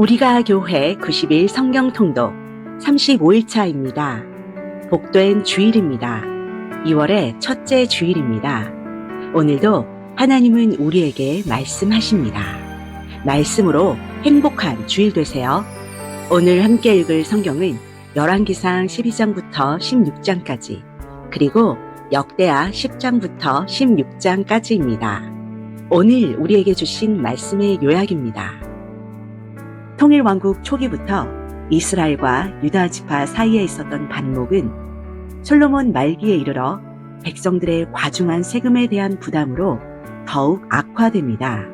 우리가 교회 90일 성경 통독 35일차입니다. 복된 주일입니다. 2월의 첫째 주일입니다. 오늘도 하나님은 우리에게 말씀하십니다. 말씀으로 행복한 주일 되세요. 오늘 함께 읽을 성경은 열왕기상 12장부터 16장까지 그리고 역대하 10장부터 16장까지입니다. 오늘 우리에게 주신 말씀의 요약입니다. 통일왕국 초기부터 이스라엘과 유다 지파 사이에 있었던 반목은 솔로몬 말기에 이르러 백성들의 과중한 세금에 대한 부담으로 더욱 악화됩니다.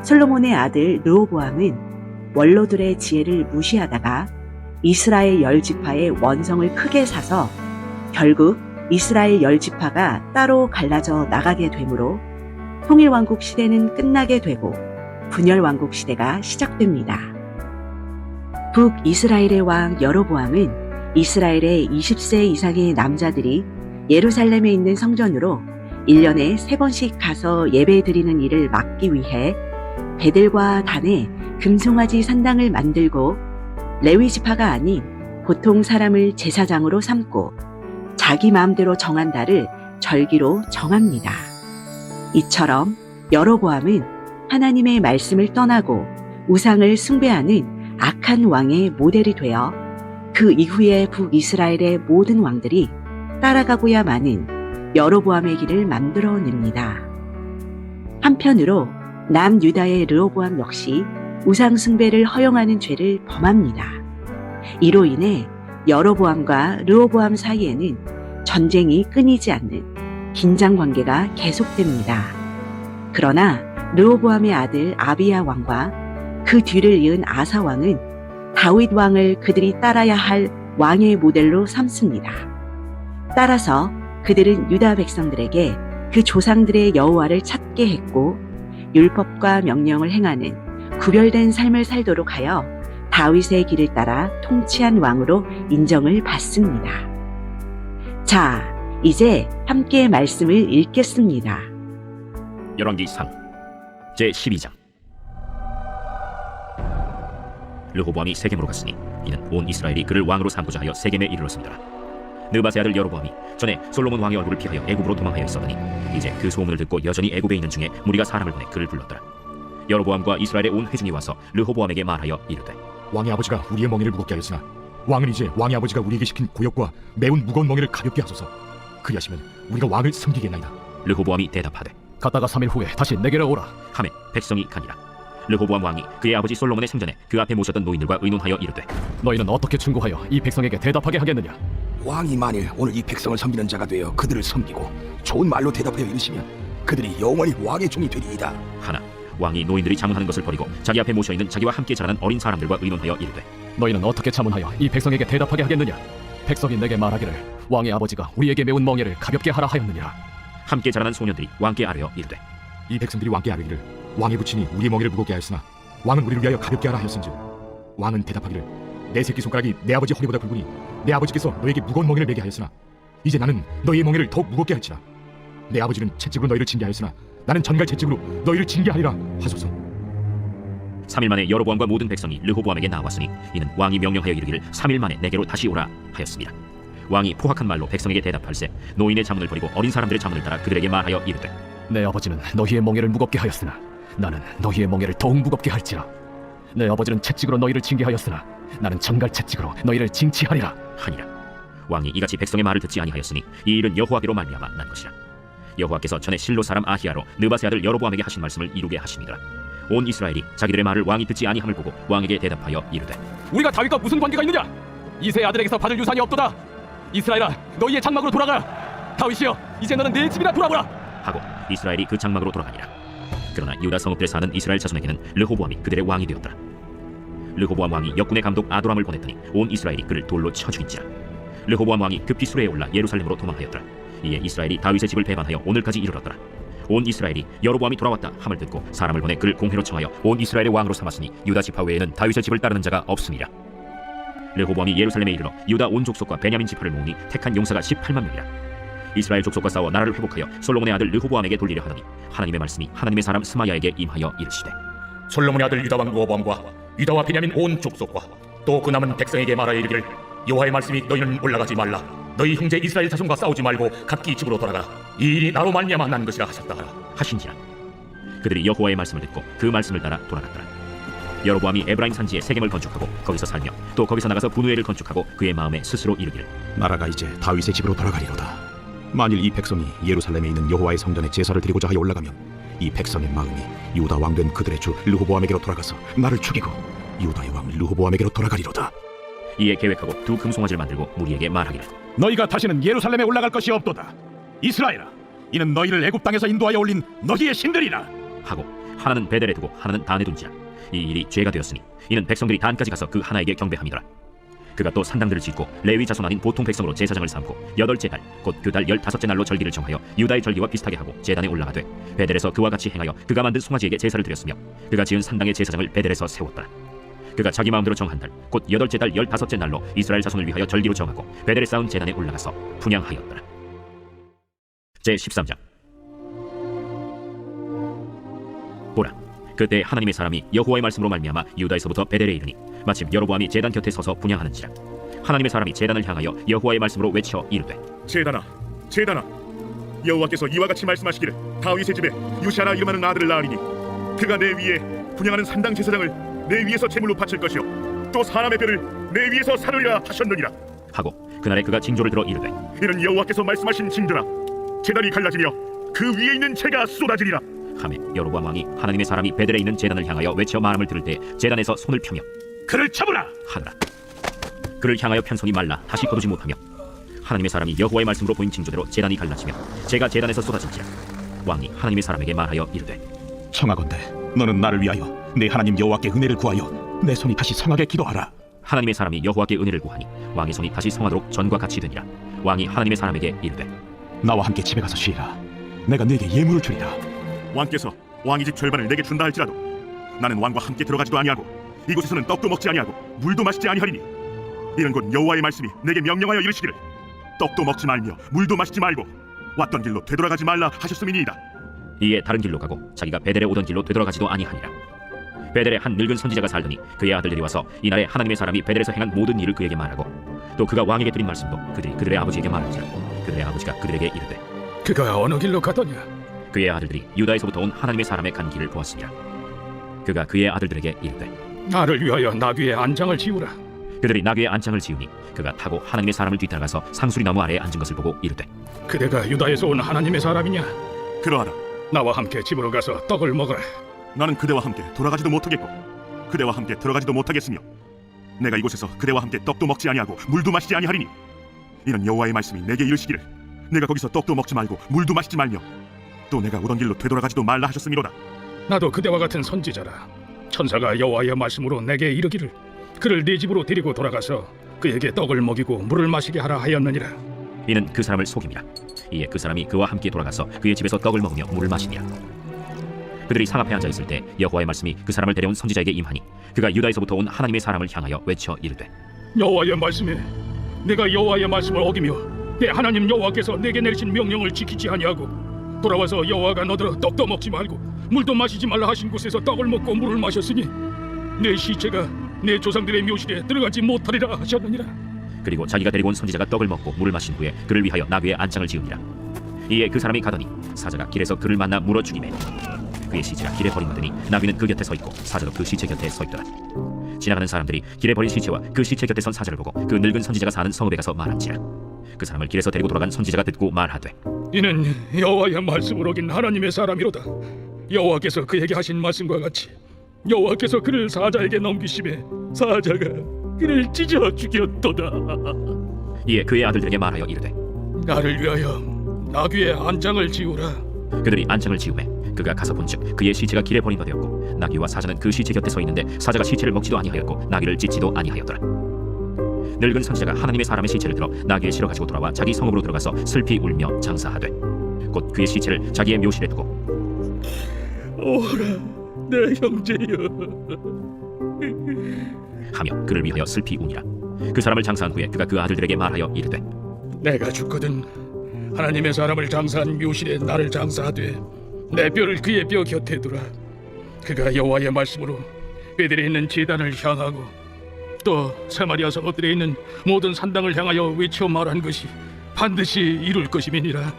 솔로몬의 아들 르호보암은 원로들의 지혜를 무시하다가 이스라엘 10지파의 원성을 크게 사서 결국 이스라엘 10지파가 따로 갈라져 나가게 되므로 통일왕국 시대는 끝나게 되고 분열왕국 시대가 시작됩니다. 북이스라엘의 왕 여로보암은 이스라엘의 20세 이상의 남자들이 예루살렘에 있는 성전으로 1년에 3번씩 가서 예배드리는 일을 막기 위해 베들과 단에 금송아지 산당을 만들고 레위 지파가 아닌 보통 사람을 제사장으로 삼고 자기 마음대로 정한 달을 절기로 정합니다. 이처럼 여로보암은 하나님의 말씀을 떠나고 우상을 숭배하는 악한 왕의 모델이 되어 그 이후에 북이스라엘의 모든 왕들이 따라가고야 마는 여로보암의 길을 만들어냅니다. 한편으로 남유다의 르호보암 역시 우상 숭배를 허용하는 죄를 범합니다. 이로 인해 여로보암과 르호보암 사이에는 전쟁이 끊이지 않는 긴장 관계가 계속됩니다. 그러나 르호보암의 아들 아비야 왕과 그 뒤를 이은 아사 왕은 다윗 왕을 그들이 따라야 할 왕의 모델로 삼습니다. 따라서 그들은 유다 백성들에게 그 조상들의 여호와를 찾게 했고 율법과 명령을 행하는 구별된 삶을 살도록 하여 다윗의 길을 따라 통치한 왕으로 인정을 받습니다. 자, 이제 함께 말씀을 읽겠습니다. 열왕기상 제12장. 르호보암이 세겜으로 갔으니 이는 온 이스라엘이 그를 왕으로 삼고자 하여 세겜에 이르렀습니다. 느바세 아들 여로보암이 전에 솔로몬 왕의 얼굴을 피하여 애굽으로 도망하여 있었더니 이제 그 소문을 듣고 여전히 애굽에 있는 중에 무리가 사람을 보내 그를 불렀더라. 여로보암과 이스라엘의 온 회중이 와서 르호보암에게 말하여 이르되, 왕의 아버지가 우리의 멍에를 무겁게 하였으나 왕은 이제 왕의 아버지가 우리에게 시킨 고역과 매운 무거운 멍에를 가볍게 하소서. 그리하시면 우리가 왕을 섬기겠나이다. 르호보암이 대답하되, 갔다가 3일 후에 다시 내게로 오라. 하매 백성이 가니라. 르호보암 왕이 그의 아버지 솔로몬의 생전에 그 앞에 모셨던 노인들과 의논하여 이르되, 너희는 어떻게 충고하여 이 백성에게 대답하게 하겠느냐? 왕이 만일 오늘 이 백성을 섬기는 자가 되어 그들을 섬기고 좋은 말로 대답하여 이르시면 그들이 영원히 왕의 종이 되리이다. 하나 왕이 노인들이 자문하는 것을 버리고 자기 앞에 모셔있는 자기와 함께 자라는 어린 사람들과 의논하여 이르되, 너희는 어떻게 자문하여 이 백성에게 대답하게 하겠느냐? 백성이 내게 말하기를 왕의 아버지가 우리에게 매운 멍에를 가볍게 하라 하였느니라. 함께 자라난 소년들이 왕께 아뢰어 이르되, 이 백성들이 왕께 아뢰기를 왕의 부친이 우리의 멍에를 무겁게 하였으나 왕은 우리를 위하여 가볍게 하라 하였은즉 왕은 대답하기를 내 새끼손가락이 내 아버지 허리보다 굵으니 내 아버지께서 너에게 무거운 멍에를 매게 하였으나 이제 나는 너희의 멍에를 더욱 무겁게 할지라. 내 아버지는 채찍으로 너희를 징계하였으나 나는 전갈 채찍으로 너희를 징계하리라 하소서. 3일 만에 여로보암과 모든 백성이 르호보암에게 나왔으니 이는 왕이 명령하여 이르기를 3일 만에 내게로 다시 오라 하였습니다. 왕이 포악한 말로 백성에게 대답할세 노인의 자문을 버리고 어린 사람들의 자문을 따라 그들에게 말하여 이르되, 내 아버지는 너희의 멍에를 무겁게 하였으나 나는 너희의 멍에를 더욱 무겁게 할지라. 내 아버지는 채찍으로 너희를 징계하였으나 나는 전갈 채찍으로 너희를 징치하리라 하니라. 왕이 이같이 백성의 말을 듣지 아니하였으니 이 일은 여호와께로 말미암아 난 것이라. 여호와께서 전에 실로 사람 아히야로 느바세 아들 여로보암에게 하신 말씀을 이루게 하심이더라. 온 이스라엘이 자기들의 말을 왕이 듣지 아니함을 보고 왕에게 대답하여 이르되, 우리가 다윗과 무슨 관계가 있느냐? 이세 아들에게서 받을 유산이 없도다. 이스라엘아, 너희의 장막으로 돌아가라. 다윗이여, 이제 너는 내 집이나 돌아보라 하고 이스라엘이 그 장막으로 돌아가니라. 그러나 유다 성읍들에 사는 이스라엘 자손에게는 르호보암이 그들의 왕이 되었더라. 르호보암 왕이 역군의 감독 아도람을 보냈더니 온 이스라엘이 그를 돌로 쳐 죽인지라. 르호보암 왕이 급히 수레에 올라 예루살렘으로 도망하였더라. 이에 이스라엘이 다윗의 집을 배반하여 오늘까지 이르렀더라. 온 이스라엘이 여로보암이 돌아왔다 함을 듣고 사람을 보내 그를 공회로 청하여 온 이스라엘의 왕으로 삼았으니 유다 지파 외에는 다윗의 집을 따르는 자가 없음이라. 르호보암이 예루살렘에 이르러 유다 온 족속과 베냐민 지파를 모으니 택한 용사가 18만 명이라. 이스라엘 족속과 싸워 나라를 회복하여 솔로몬의 아들 르호보암에게 돌리려 하더니 하나님의 말씀이 하나님의 사람 스마야에게 임하여 이르시되 솔로몬의 아들 유다 왕 르호보암과 유다와 베냐민 온 족속과 또 그 남은 백성에게 말하여 이르기를 여호와의 말씀이 너희는 올라가지 말라. 너희 형제 이스라엘 자손과 싸우지 말고 각기 집으로 돌아가라. 이 일이 나로 말미암아 난 것이라 하셨다 하라. 하신지라. 그들이 여호와의 말씀을 듣고 그 말씀을 따라 돌아갔더라. 여로보암이 에브라임 산지에 세겜을 건축하고 거기서 살며 또 거기서 나가서 분우엘을 건축하고 그의 마음에 스스로 이르기를 나라가 이제 다윗의 집으로 돌아가리로다. 만일 이 백성이 예루살렘에 있는 여호와의 성전에 제사를 드리고자 하여 올라가면 이 백성의 마음이 유다 왕된 그들의 주 르호보암에게로 돌아가서 나를 죽이고 유다의 왕 르호보암에게로 돌아가리로다. 이에 계획하고 두 금송아지를 만들고 무리에게 말하기를 너희가 다시는 예루살렘에 올라갈 것이 없도다. 이스라엘아, 이는 너희를 애굽 땅에서 인도하여 올린 너희의 신들이라. 하고 하나는 베델에 두고 하나는 단에 둔지라. 이 일이 죄가 되었으니 이는 백성들이 단까지 가서 그 하나에게 경배함이더라. 그가 또 산당들을 짓고 레위 자손 아닌 보통 백성으로 제사장을 삼고 8째 달 곧 그 달 15째 날로 절기를 정하여 유다의 절기와 비슷하게 하고 제단에 올라가되 베델에서 그와 같이 행하여 그가 만든 송아지에게 제사를 드렸으며 그가 지은 산당의 제사장을 베델에서 세웠더라. 그가 자기 마음대로 정한 달 곧 8째 달 15째 날로 이스라엘 자손을 위하여 절기로 정하고 베델에 쌓은 제단에 올라가서 분향하였더라. 제13장. 보라, 그때 하나님의 사람이 여호와의 말씀으로 말미암아 유다에서부터 베델에 이르니 마침 여로보암이 제단 곁에 서서 분향하는지라. 하나님의 사람이 제단을 향하여 여호와의 말씀으로 외쳐 이르되 제단아, 제단아, 여호와께서 이와 같이 말씀하시기를 다윗의 집에 유시아라 이름하는 아들을 낳으리니 그가 내 위에 분향하는 산당 제사장을 내 위에서 제물로 바칠 것이요 또 사람의 뼈를 내 위에서 사르리라 하셨느니라. 하고 그날에 그가 징조를 들어 이르되 이는 여호와께서 말씀하신 징조라. 제단이 갈라지며 그 위에 있는 재가 쏟아지리라. 하매 여로보암 왕이 하나님의 사람이 베델에 있는 제단을 향하여 외쳐 말함을 들을 때 제단에서 손을 펴며 그를 잡으라. 하더라. 그를 향하여 편 손이 말라 다시 거두지 못하며 하나님의 사람이 여호와의 말씀으로 보인 징조대로 제단이 갈라지며 재가 제단에서 쏟아진지라. 왕이 하나님의 사람에게 말하여 이르되 청하건대 너는 나를 위하여 내 하나님 여호와께 은혜를 구하여 내 손이 다시 성하게 기도하라. 하나님의 사람이 여호와께 은혜를 구하니 왕의 손이 다시 성하도록 전과 같이 되니라. 왕이 하나님의 사람에게 이르되 나와 함께 집에 가서 쉬라. 내가 네게 예물을 주리라. 왕께서 왕의 집 절반을 내게 준다 할지라도 나는 왕과 함께 들어가지도 아니하고 이곳에서는 떡도 먹지 아니하고 물도 마시지 아니하리니 이는 곧 여호와의 말씀이 내게 명령하여 이르시기를 떡도 먹지 말며 물도 마시지 말고 왔던 길로 되돌아가지 말라 하셨음이니이다. 이에 다른 길로 가고 자기가 베델에 오던 길로 되돌아가지도 아니하니라. 베델에 한 늙은 선지자가 살더니 그의 아들들이 와서 이날에 하나님의 사람이 베델에서 행한 모든 일을 그에게 말하고 또 그가 왕에게 드린 말씀도 그들이 그들의 아버지에게 말한지라. 그들의 아버지가 그들에게 이르되 그가 어느 길로 가더냐? 그의 아들들이 유다에서부터 온 하나님의 사람의 간 길을 보았으니라. 그가 그의 아들들에게 이르되 나를 위하여 나귀의 안장을 지우라. 그들이 나귀의 안장을 지으니 그가 타고 하나님의 사람을 뒤따라가서 상수리 나무 아래에 앉은 것을 보고 이르되 그대가 유다에서 온 하나님의 사람이냐? 그러하라. 나와 함께 집으로 가서 떡을 먹으라. 나는 그대와 함께 돌아가지도 못하겠고 그대와 함께 들어가지도 못하겠으며 내가 이곳에서 그대와 함께 떡도 먹지 아니하고 물도 마시지 아니하리니 이는 여호와의 말씀이 내게 이르시기를 내가 거기서 떡도 먹지 말고 물도 마시지 말며 또 내가 오던 길로 되돌아가지도 말라 하셨음이로다. 나도 그대와 같은 선지자라. 천사가 여호와의 말씀으로 내게 이르기를 그를 네 집으로 데리고 돌아가서 그에게 떡을 먹이고 물을 마시게 하라 하였느니라. 이는 그 사람을 속임이라. 이에 그 사람이 그와 함께 돌아가서 그의 집에서 떡을 먹으며 물을 마시니라. 그들이 상 앞에 앉아 있을 때 여호와의 말씀이 그 사람을 데려온 선지자에게 임하니 그가 유다에서부터 온 하나님의 사람을 향하여 외쳐 이르되 여호와의 말씀에 내가 여호와의 말씀을 어기며 내 하나님 여호와께서 내게 내리신 명령을 지키지 아니하고 돌아와서 여호와가 너더러 떡도 먹지 말고 물도 마시지 말라 하신 곳에서 떡을 먹고 물을 마셨으니 내 시체가 내 조상들의 묘실에 들어가지 못하리라 하셨느니라. 그리고 자기가 데리고 온 선지자가 떡을 먹고 물을 마신 후에 그를 위하여 나귀의 안장을 지으니라. 이에 그 사람이 가더니 사자가 길에서 그를 만나 물어 죽이매 그의 시체가 길에 버림받으니 나귀는 그 곁에 서 있고 사자도 그 시체 곁에 서 있더라. 지나가는 사람들이 길에 버린 시체와 그 시체 곁에 선 사자를 보고 그 늙은 선지자가 사는 성읍에 가서 말한지라. 그 사람을 길에서 데리고 돌아간 선지자가 듣고 말하되 이는 여호와의 말씀을 어긴 하나님의 사람이로다. 여호와께서 그에게 하신 말씀과 같이 여호와께서 그를 사자에게 넘기심에 사자가 그를 찢어 죽였도다. 이에 그의 아들들에게 말하여 이르되 나를 위하여 나귀의 안장을 지우라. 그들이 안장을 지우매 그가 가서 본즉 그의 시체가 길에 버림바 되었고 나귀와 사자는 그 시체 곁에 서 있는데 사자가 시체를 먹지도 아니하였고 나귀를 찢지도 아니하였더라. 늙은 선지자가 하나님의 사람의 시체를 들어 나귀에 실어 가지고 돌아와 자기 성읍으로 들어가서 슬피 울며 장사하되 곧 그의 시체를 자기의 묘실에 두고 오라 내 형제여 하며 그를 위하여 슬피 우니라. 그 사람을 장사한 후에 그가 그 아들들에게 말하여 이르되 내가 죽거든 하나님의 사람을 장사한 묘실에 나를 장사하되 내 뼈를 그의 뼈 곁에 두라. 그가 여호와의 말씀으로 베델에 있는 제단을 향하고 또 사마리아 성읍들에 있는 모든 산당을 향하여 외쳐 말한 것이 반드시 이룰 것임이니라.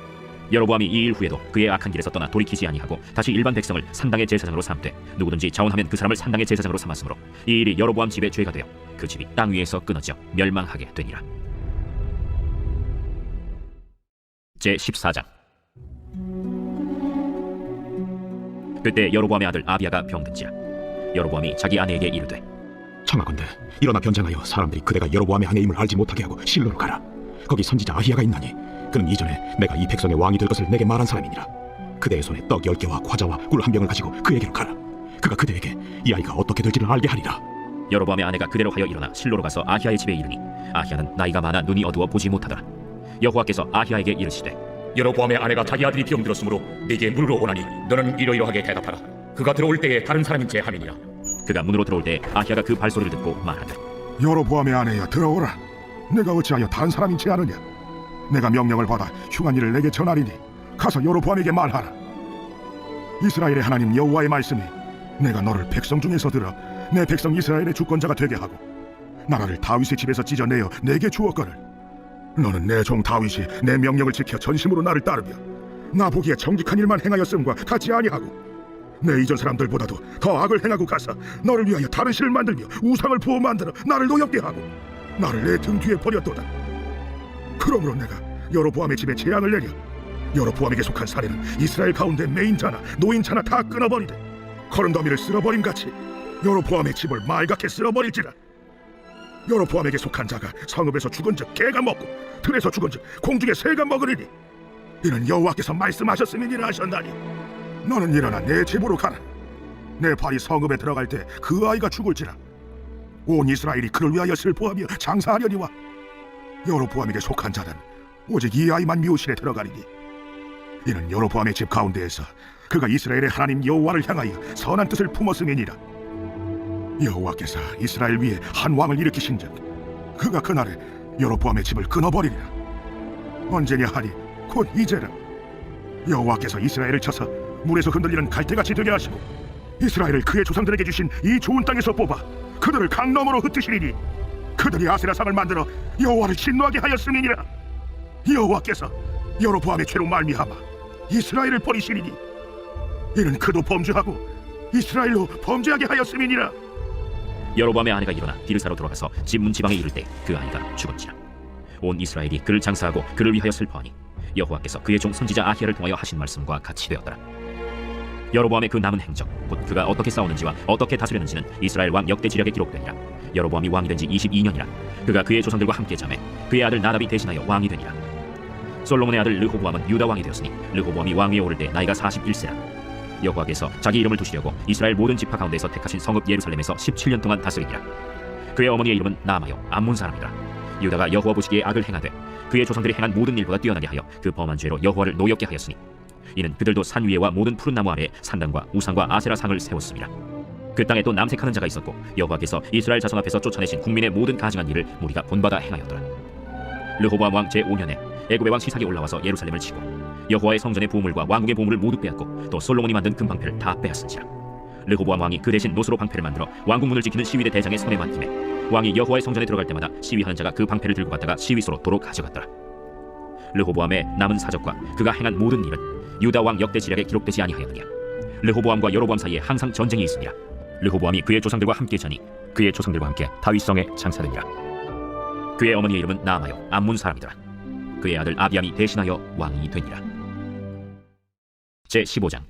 여로보암이 이 일 후에도 그의 악한 길에서 떠나 돌이키지 아니하고 다시 일반 백성을 산당의 제사장으로 삼되 누구든지 자원하면 그 사람을 산당의 제사장으로 삼았으므로 이 일이 여로보암 집의 죄가 되어 그 집이 땅 위에서 끊어져 멸망하게 되니라. 제 14장. 그때 여로보암의 아들 아비야가 병든지라. 여로보암이 자기 아내에게 이르되 청하건대 일어나 변장하여 사람들이 그대가 여로보암의 아내임을 알지 못하게 하고 실로로 가라. 거기 선지자 아히야가 있나니 그는 이전에 내가 이 백성의 왕이 될 것을 내게 말한 사람이니라. 그대의 손에 떡 10개와 과자와 꿀 한 병을 가지고 그에게로 가라. 그가 그대에게 이 아이가 어떻게 될지를 알게 하리라. 여로보암의 아내가 그대로 하여 일어나 실로로 가서 아히야의 집에 이르니 아히야는 나이가 많아 눈이 어두워 보지 못하더라. 여호와께서 아히야에게 이르시되 여로보암의 아내가 자기 아들이 병들었으므로 네게 물으러 오나니 너는 이러이러하게 대답하라. 그가 들어올 때에 다른 사람인 제 함이니라. 그가 문으로 들어올 때 아히야가 그 발소리를 듣고 말하되 여로보암의 아내여 들어오라. 내가 어찌하여 다른 사람인 체 아느냐? 내가 명령을 받아 흉한 일을 내게 전하리니 가서 여로보암에게 말하라. 이스라엘의 하나님 여호와의 말씀이 내가 너를 백성 중에서 들어 내 백성 이스라엘의 주권자가 되게 하고 나라를 다윗의 집에서 찢어내어 내게 주었거늘 너는 내 종 다윗이 내 명령을 지켜 전심으로 나를 따르며 나 보기에 정직한 일만 행하였음과 같지 아니하고 내 이전 사람들보다도 더 악을 행하고 가서 너를 위하여 다른 신을 만들며 우상을 부어 만들어 나를 노엽게 하고 나를 내 등 뒤에 버렸도다. 그러므로 내가 여로보암의 집에 재앙을 내려 여로보암에게 속한 사례는 이스라엘 가운데 매인자나 노인자나 다 끊어버리되 거름더미를 쓸어버림같이 여로보암의 집을 말갛게 쓸어버릴지라. 여로보암에게 속한 자가 성읍에서 죽은즉 개가 먹고 들에서 죽은즉 공중의 새가 먹으리니 이는 여호와께서 말씀하셨음이니라 하셨나니 너는 일어나 내 집으로 가라. 내 발이 성읍에 들어갈 때 그 아이가 죽을지라. 온 이스라엘이 그를 위하여 슬퍼하며 장사하려니와 여로보암에게 속한 자는 오직 이 아이만 미우실에 들어가리니 이는 여로보암의 집 가운데에서 그가 이스라엘의 하나님 여호와를 향하여 선한 뜻을 품었음이니라. 여호와께서 이스라엘 위에 한 왕을 일으키신즉 그가 그날에 여로보암의 집을 끊어버리리라. 언제냐 하니 곧 이제라. 여호와께서 이스라엘을 쳐서 물에서 흔들리는 갈대같이 되게 하시고 이스라엘을 그의 조상들에게 주신 이 좋은 땅에서 뽑아 그들을 강 너머로 흩으시리니 그들이 아세라상을 만들어 여호와를 진노하게 하였음이니라. 여호와께서 여로보암의 죄로 말미암아 이스라엘을 버리시리니 이는 그도 범죄하고 이스라엘로 범죄하게 하였음이니라. 여로보암의 아내가 일어나 디르사로 돌아가서 집 문 지방에 이를 때 그 아이가 죽었지라. 온 이스라엘이 그를 장사하고 그를 위하여 슬퍼하니 여호와께서 그의 종 선지자 아히야를 통하여 하신 말씀과 같이 되었더라. 여로보암의 그 남은 행적 곧 그가 어떻게 싸우는지와 어떻게 다스렸는지는 이스라엘 왕 역대 지략에 기록되니라. 여로보암이 왕이 된 지 22년이라. 그가 그의 조상들과 함께 자매 그의 아들 나답이 대신하여 왕이 되니라. 솔로몬의 아들 르호보암은 유다 왕이 되었으니 르호보암이 왕위에 오를 때 나이가 41세라. 여호와께서 자기 이름을 두시려고 이스라엘 모든 지파 가운데서 택하신 성읍 예루살렘에서 17년 동안 다스리니라. 그의 어머니의 이름은 나마요 암몬 사람이더라. 유다가 여호와 보시기에 악을 행하되 그의 조상들이 행한 모든 일보다 뛰어나게 하여 그 범한 죄로 여호와를 노엽게 하였으니 이는 그들도 산 위에와 모든 푸른 나무 아래에 산당과 우상과 아세라 상을 세웠습니다. 그 땅에 또 남색하는 자가 있었고 여호와께서 이스라엘 자손 앞에서 쫓아내신 국민의 모든 가증한 일을 무리가 본받아 행하였더라. 르호보암 왕 제5년에 애굽의 왕 시삭이 올라와서 예루살렘을 치고 여호와의 성전의 보물과 왕궁의 보물을 모두 빼앗고 또 솔로몬이 만든 금방패를 다 빼앗은지라. 르호보암 왕이 그 대신 노스로 방패를 만들어 왕궁 문을 지키는 시위대 대장의 손에 맡기매 왕이 여호와의 성전에 들어갈 때마다 시위하는 자가 그 방패를 들고 갔다가 시위소로 도로 가져갔더라. 르호보암의 남은 사적과 그가 행한 모든 일은 유다 왕 역대 지략에 기록되지 아니하였느냐. 르호보암과 여로보암 사이에 항상 전쟁이 있으니라. 르호보암이 그의 조상들과 함께 자니 그의 조상들과 함께 다윗성에 장사되니라. 그의 어머니의 이름은 나아마요 암몬 사람이더라. 그의 아들 아비암이 대신하여 왕이 되니라. 제 15장.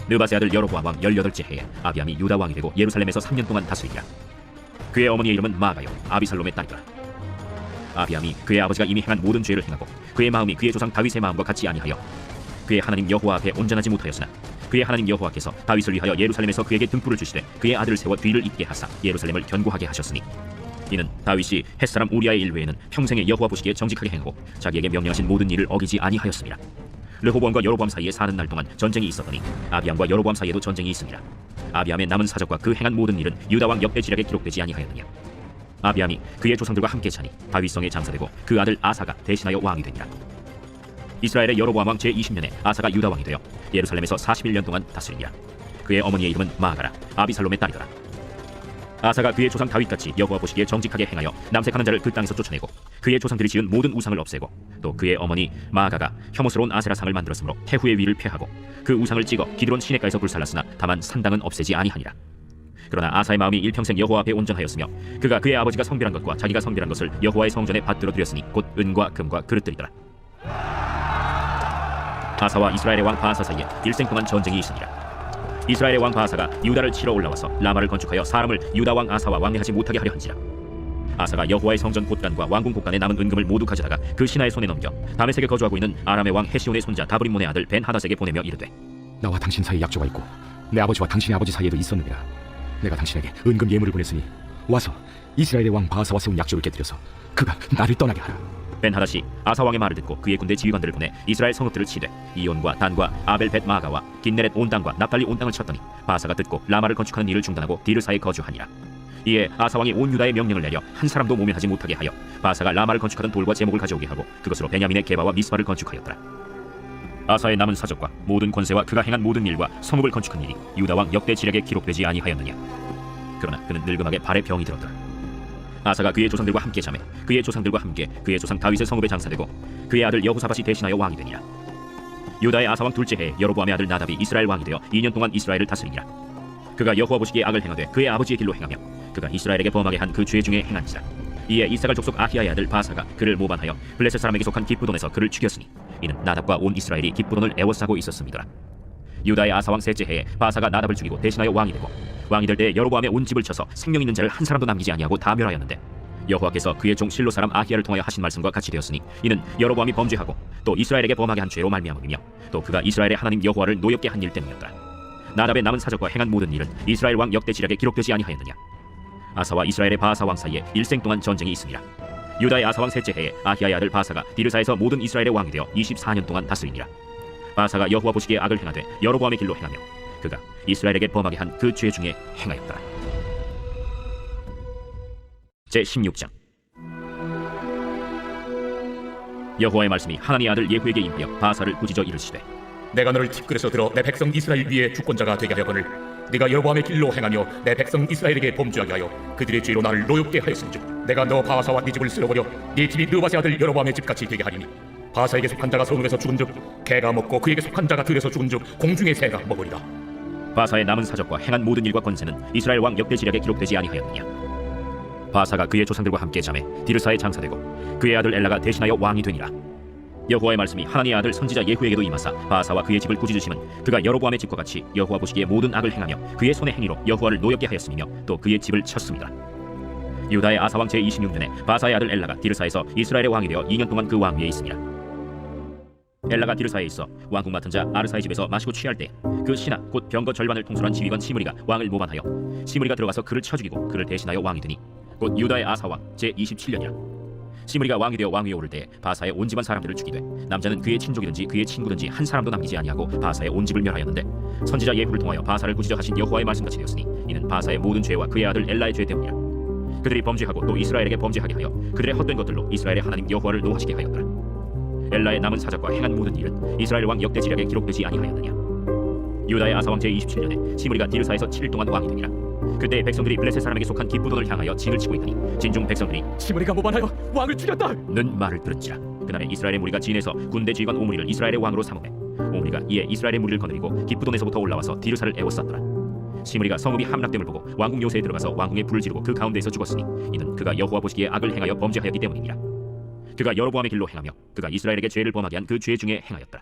느바세 아들 여로보암 왕 18째 해에 아비암이 유다 왕이 되고 예루살렘에서 3년 동안 다스리니라. 그의 어머니의 이름은 마가요 아비살롬의 딸이더라. 아비암이 그의 아버지가 이미 행한 모든 죄를 행하고 그의 마음이 그의 조상 다윗의 마음과 같지 아니하여 그의 하나님 여호와 앞에 온전하지 못하였으나 그의 하나님 여호와께서 다윗을 위하여 예루살렘에서 그에게 등불을 주시되 그의 아들을 세워 뒤를 잇게 하사 예루살렘을 견고하게 하셨으니 이는 다윗이 햇사람 우리아의 일 외에는 평생에 여호와 보시기에 정직하게 행하고 자기에게 명령하신 모든 일을 어기지 아니하였습니다. 르호보암과 여로보암 사이에 사는 날 동안 전쟁이 있었더니 아비암과 여로보암 사이에도 전쟁이 있습니다. 아비암의 남은 사적과 그 행한 모든 일은 유다 왕 역대 지략에 기록되지 아니하였느냐. 아비암이 그의 조상들과 함께 자니 다윗성에 장사되고 그 아들 아사가 대신하여 왕이 되니라. 이스라엘의 여로보암 왕 제20년에 아사가 유다 왕이 되어 예루살렘에서 41년 동안 다스리니라. 그의 어머니의 이름은 마아가라, 아비살롬의 딸이더라. 아사가 그의 조상 다윗같이 여호와 보시기에 정직하게 행하여 남색하는 자를 그 땅에서 쫓아내고 그의 조상들이 지은 모든 우상을 없애고 또 그의 어머니 마아가가 혐오스러운 아세라상을 만들었으므로 태후의 위를 폐하고 그 우상을 찍어 기드론 시내가에서 불살랐으나 다만 산당은 없애지 아니하니라. 그러나 아사의 마음이 일평생 여호와 앞에 온전하였으며 그가 그의 아버지가 성별한 것과 자기가 성별한 것을 여호와의 성전에 받들어 드렸으니 곧 은과 금과 그릇들이더라. 아사와 이스라엘의 왕 바아사 사이에 일생 동안 전쟁이 있으니라. 이스라엘의 왕 바아사가 유다를 치러 올라와서 라마를 건축하여 사람을 유다 왕 아사와 왕래하지 못하게 하려 한지라. 아사가 여호와의 성전 곳간과 왕궁 곳간에 남은 은금을 모두 가져다가 그 신하의 손에 넘겨 다메섹에 거주하고 있는 아람의 왕 헤시온의 손자 다브림몬의 아들 벤 하닷에게 보내며 이르되, 나와 당신 사이에 약조가 있고 내 아버지와 당신의 아버지 사이에도 있었느니라. 내가 당신에게 은금 예물을 보냈으니 와서 이스라엘의 왕 바아사와 세운 약조를 깨뜨려서 그가 나를 떠나게 하라. 벤 하닷이 아사 왕의 말을 듣고 그의 군대 지휘관들을 보내 이스라엘 성읍들을 치되 이온과 단과 아벨 벳 마가와 긴네렛 온 땅과 납달리 온 땅을 쳤더니 바아사가 듣고 라마를 건축하는 일을 중단하고 디르사에 거주하니라. 이에 아사 왕이 온 유다의 명령을 내려 한 사람도 모면하지 못하게 하여 바아사가 라마를 건축하던 돌과 제목을 가져오게 하고 그것으로 베냐민의 게바와 미스바를 건축하였더라. 아사의 남은 사적과 모든 권세와 그가 행한 모든 일과 성읍을 건축한 일이 유다 왕 역대 지략에 기록되지 아니하였느냐. 그러나 그는 늙음하게 발에 병이 들었더라. 아사가 그의 조상들과 함께 잠에 그의 조상들과 함께 그의 조상 다윗의 성읍에 장사되고 그의 아들 여호사밧이 대신하여 왕이 되니라. 유다의 아사 왕 둘째 해에 여로보암의 아들 나답이 이스라엘 왕이 되어 2년 동안 이스라엘을 다스리니라. 그가 여호와 보시기에 악을 행하되 그의 아버지의 길로 행하며 그가 이스라엘에게 범하게 한 그 죄 중에 행한지라. 이에 이사갈 족속 아히야의 아들 바사가 그를 모반하여 블레셋 사람에게 속한 기브돈에서 그를 죽였으니 이는 나답과 온 이스라엘이 기브돈을 애워싸고 있었음이더라. 유다의 아사 왕 셋째 해에 바사가 나답을 죽이고 대신하여 왕이 되고 왕이 될 때 여로보암의 온 집을 쳐서 생명 있는 자를 한 사람도 남기지 아니하고 다 멸하였는데 여호와께서 그의 종 실로 사람 아히야를 통하여 하신 말씀과 같이 되었으니 이는 여로보암이 범죄하고 또 이스라엘에게 범하게 한 죄로 말미암음이며 또 그가 이스라엘의 하나님 여호와를 노엽게 한 일 때문이었더라. 나답의 남은 사적과 행한 모든 일은 이스라엘 왕 역대 지략에 기록되지 아니하였느냐. 아사와 이스라엘의 바아사 왕 사이에 일생 동안 전쟁이 있으니라. 유다의 아사 왕 셋째 해에 아히야의 아들 바사가 디르사에서 모든 이스라엘의 왕이 되어 24년 동안 다스리니라. 바사가 여호와 보시기에 악을 행하되 여로보암의 길로 행하며 그가 이스라엘에게 범하게 한 그 죄 중에 행하였더라. 제16장. 여호와의 말씀이 하나님의 아들 예후에게 임하여 바사를 꾸짖어 이르시되, 내가 너를 티끌에서 들어 내 백성 이스라엘 위에 주권자가 되게 하려거늘 네가 여로보암의 길로 행하며 내 백성 이스라엘에게 범죄하게 하여 그들의 죄로 나를 노엽게 하였음즉 내가 너 바사와 네 집을 쓸어버려 네 집이 느바세 아들 여로보암의 집같이 되게 하리니 바사에게 속한 자가 성읍에서 죽은즉 개가 먹고 그에게 속한 자가 들에서 죽은즉 공중의 새가 먹으리라. 바사의 남은 사적과 행한 모든 일과 권세는 이스라엘 왕 역대 지략에 기록되지 아니하였느냐. 바사가 그의 조상들과 함께 잠에 디르사에 장사되고 그의 아들 엘라가 대신하여 왕이 되니라. 여호와의 말씀이 하나님의 아들 선지자 예후에게도 임하사 바사와 그의 집을 꾸짖으시면 그가 여로보암의 집과 같이 여호와 보시기에 모든 악을 행하며 그의 손의 행위로 여호와를 노엽게 하였으며 또 그의 집을 쳤습니다. 유다의 아사 왕 제26년에 바사의 아들 엘라가 디르사에서 이스라엘의 왕이 되어 2년 동안 그 왕위에 있으니라. 엘라가 디르사에 있어 왕궁 맡은 자 아르사의 집에서 마시고 취할 때 그 신하 곧 병거 절반을 통솔한 지휘관 시므리가 왕을 모반하여 시므리가 들어가서 그를 쳐 죽이고 그를 대신하여 왕이 되니 곧 유다의 아사 왕 제27년이라. 시므리가 왕이 되어 왕위에 오를 때 바사의 온 집안 사람들을 죽이되 남자는 그의 친족이든지 그의 친구든지 한 사람도 남기지 아니하고 바사의 온 집을 멸하였는데 선지자 예후를 통하여 바사를 꾸짖어 하신 여호와의 말씀같이 되었으니 이는 바사의 모든 죄와 그의 아들 엘라의 죄 때문이라. 그들이 범죄하고 또 이스라엘에게 범죄하게 하여 그들의 헛된 것들로 이스라엘의 하나님 여호와를 노하시게 하였더라. 엘라의 남은 사적과 행한 모든 일은 이스라엘 왕 역대 지략에 기록되지 아니하였느냐. 유다의 아사 왕 제27년에 시므리가 디르사에서 7일 동안 왕이 되니라. 그때 백성들이 블레셋 사람에게 속한 기브돈을 향하여 진을 치고 있더니 진중 백성들이 시므리가 모반하여 왕을 죽였다 는 말을 들은지라. 그날에 이스라엘의 무리가 진에서 군대 지휘관 오므리를 이스라엘의 왕으로 삼음해 오므리가 이에 이스라엘의 무리를 거느리고 기브돈에서부터 올라와서 디르사를 애워쌌더라. 시므리가 성읍이 함락됨을 보고 왕궁 요새에 들어가서 왕궁에 불을 지르고 그 가운데에서 죽었으니 이는 그가 여호와 보시기에 악을 행하여 범죄하였기 때문이니라. 그가 여로보암의 길로 행하며 그가 이스라엘에게 죄를 범하게 한 그 죄 중에 행하였더라.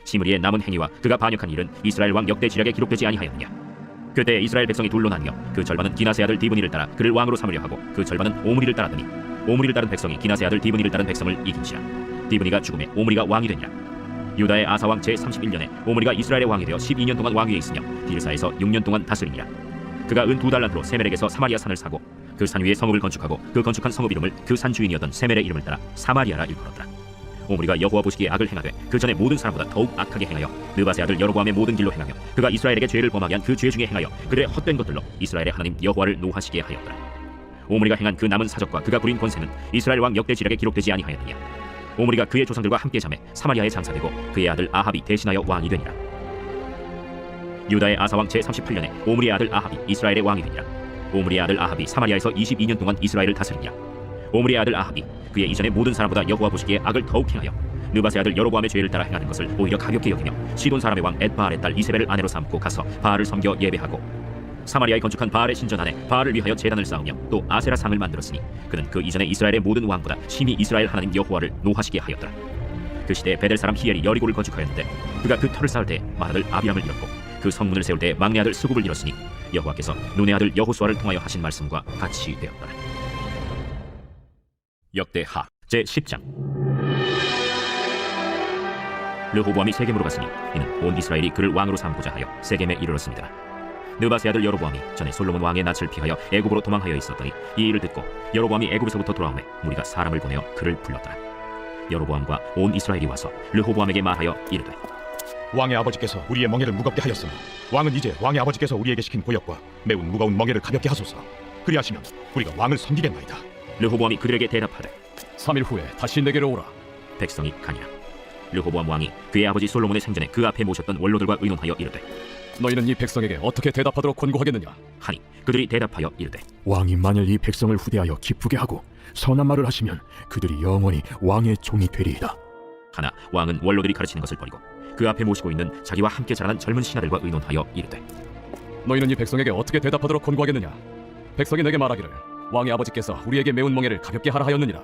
시므리의 남은 행위와 그가 반역한 일은 이스라엘 왕 역대 지략에 기록되지 아니하였느냐. 그때 이스라엘 백성이 둘로 나뉘어 그 절반은 기나세 아들 디브니를 따라 그를 왕으로 삼으려 하고 그 절반은 오므리를 따르더니 오므리를 따른 백성이 기나세 아들 디브니를 따른 백성을 이긴지라. 디브니가 죽음에 오므리가 왕이 되니라. 유다의 아사 왕 제31년에 오므리가 이스라엘의 왕이 되어 12년 동안 왕위에 있으며 디르사에서 6년 동안 다스리니라. 그가 은 2달란트로 세멜에게서 사마리아 산을 사고 그 산 위에 성읍을 건축하고 그 건축한 성읍 이름을 그 산 주인이었던 세멜의 이름을 따라 사마리아라 일컬었더라. 오므리가 여호와 보시기에 악을 행하되 그 전에 모든 사람보다 더욱 악하게 행하여 느바세 아들 여로보암의 모든 길로 행하며 그가 이스라엘에게 죄를 범하게 한 그 죄 중에 행하여 그들의 헛된 것들로 이스라엘의 하나님 여호와를 노하시게 하였더라. 오므리가 행한 그 남은 사적과 그가 부린 권세는 이스라엘 왕 역대 지략에 기록되지 아니하였느냐. 오므리가 그의 조상들과 함께 잠에 사마리아에 장사되고 그의 아들 아합이 대신하여 왕이 되니라. 유다의 아사왕 제38년에 오므리의 아들 아합이 이스라엘의 왕이 되니라. 오므리의 아들 아합이 사마리아에서 22년 동안 이스라엘을 다스리니라. 오므리의 아들 아합이 그의 이전의 모든 사람보다 여호와 보시기에 악을 더욱 행하여 느바세 아들 여로보암의 죄를 따라 행하는 것을 오히려 가볍게 여기며 시돈 사람의 왕 엣바알의 딸 이세벨을 아내로 삼고 가서 바알을 섬겨 예배하고 사마리아에 건축한 바알의 신전 안에 바알을 위하여 제단을 쌓으며 또 아세라 상을 만들었으니 그는 그 이전에 이스라엘의 모든 왕보다 심히 이스라엘 하나님 여호와를 노하시게 하였더라. 그 시대에 베델 사람 히엘이 여리고를 건축하였는데 그가 그 터를 쌓을 때 맏아들 아비람을 잃었고 그 성문을 세울 때 막내 아들 스굽을 잃었으니 여호와께서 눈의 아들 여호수아를 통하여 하신 말씀과 같이 되었더라. 역대하 제10장. 르호보암이 세겜으로 갔으니 이는 온 이스라엘이 그를 왕으로 삼고자 하여 세겜에 이르렀습니다. 느바세 아들 여로보암이 전에 솔로몬 왕의 낯을 피하여 애굽으로 도망하여 있었더니 이 일을 듣고 여로보암이 애굽에서부터 돌아오매 무리가 사람을 보내어 그를 불렀더라. 여로보암과 온 이스라엘이 와서 르호보암에게 말하여 이르되 왕의 아버지께서 우리의 멍에를 무겁게 하였으나 왕은 이제 왕의 아버지께서 우리에게 시킨 고역과 매우 무거운 멍에를 가볍게 하소서. 그리하시면 우리가 왕을 섬기겠나이다. 르호보암이 그들에게 대답하되 3일 후에 다시 내게로 오라. 백성이 가니라. 르호보암 왕이 그의 아버지 솔로몬의 생전에 그 앞에 모셨던 원로들과 의논하여 이르되 너희는 이 백성에게 어떻게 대답하도록 권고하겠느냐? 하니 그들이 대답하여 이르되 왕이 만일 이 백성을 후대하여 기쁘게 하고 선한 말을 하시면 그들이 영원히 왕의 종이 되리이다. 하나 왕은 원로들이 가르치는 것을 버리고 그 앞에 모시고 있는 자기와 함께 자라난 젊은 신하들과 의논하여 이르되 너희는 이 백성에게 어떻게 대답하도록 권고하겠느냐? 백성이 내게 말하기를 왕의 아버지께서 우리에게 매운 멍에를 가볍게 하라 하였느니라.